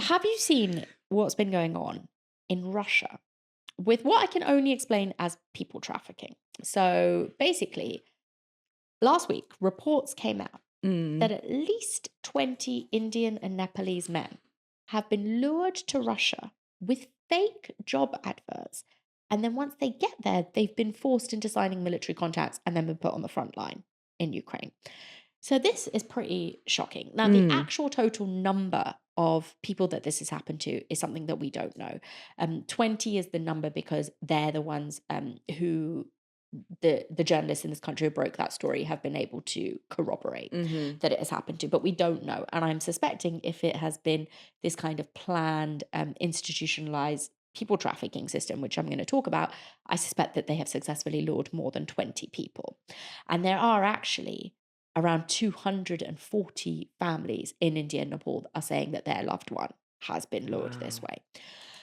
have you seen what's been going on in Russia with what I can only explain as people trafficking? So basically, last week, reports came out that Mm. at least 20 Indian and Nepalese men have been lured to Russia with fake job adverts. And then once they get there, they've been forced into signing military contracts and then been put on the front line in Ukraine. So this is pretty shocking. Now, the Mm. actual total number of people that this has happened to is something that we don't know. 20 is the number because they're the ones who the journalists in this country who broke that story have been able to corroborate Mhm. that it has happened to, but we don't know. And I'm suspecting if it has been this kind of planned, institutionalized people trafficking system, which I'm going to talk about, I suspect that they have successfully lured more than 20 people. And there are actually around 240 families in India and Nepal that are saying that their loved one has been lured this Wow. way.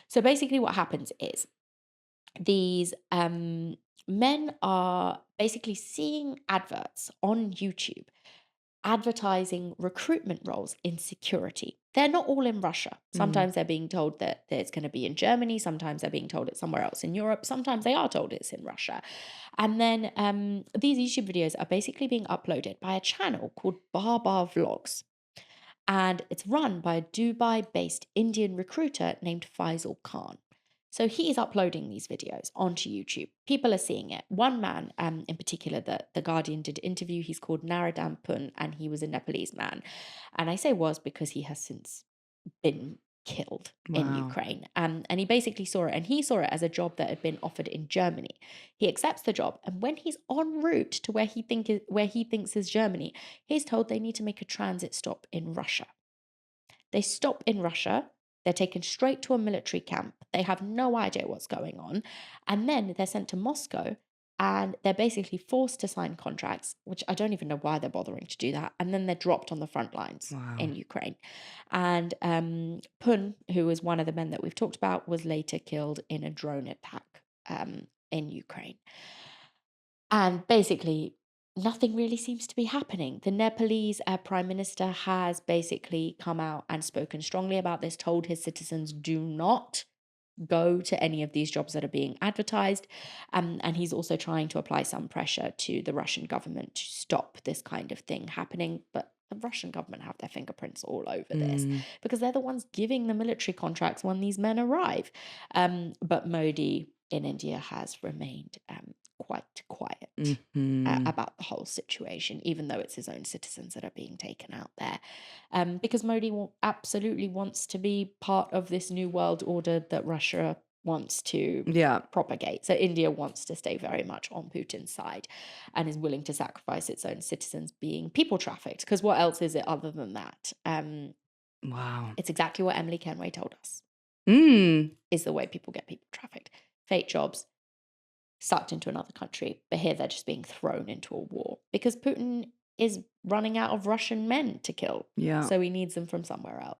So basically, what happens is these men are basically seeing adverts on YouTube advertising recruitment roles in security. They're not all in Russia. Mm. Sometimes they're being told that it's going to be in Germany. Sometimes they're being told it's somewhere else in Europe. Sometimes they are told it's in Russia. And then these YouTube videos are basically being uploaded by a channel called Bar Vlogs. And it's run by a Dubai based Indian recruiter named Faisal Khan. So he is uploading these videos onto YouTube. People are seeing it. One man in particular that The Guardian did interview, he's called Naradam Pun, and he was a Nepalese man. And I say was because he has since been killed in Wow. Ukraine. And he basically saw it, and he saw it as a job that had been offered in Germany. He accepts the job, and when he's en route to where he thinks is Germany, he's told they need to make a transit stop in Russia. They stop in Russia. They're taken straight to a military camp. They have no idea what's going on. And then they're sent to Moscow and they're basically forced to sign contracts, which I don't even know why they're bothering to do that. And then they're dropped on the front lines Wow. in Ukraine. And Pun, who was one of the men that we've talked about, was later killed in a drone attack in Ukraine. And basically, nothing really seems to be happening. The Nepalese prime minister has basically come out and spoken strongly about this, told his citizens do not go to any of these jobs that are being advertised. And he's also trying to apply some pressure to the Russian government to stop this kind of thing happening. But the Russian government have their fingerprints all over this Mm. because they're the ones giving the military contracts when these men arrive. But Modi in India has remained quite quiet Mhm. about the whole situation, even though it's his own citizens that are being taken out there. Because Modi absolutely wants to be part of this new world order that Russia wants to Yeah. propagate. So India wants to stay very much on Putin's side and is willing to sacrifice its own citizens being people trafficked. Because what else is it other than that? Wow. It's exactly what Emily Kenway told us Mm. is the way people get people trafficked. Fake jobs, sucked into another country, but here they're just being thrown into a war because Putin is running out of Russian men to kill. Yeah. So he needs them from somewhere else.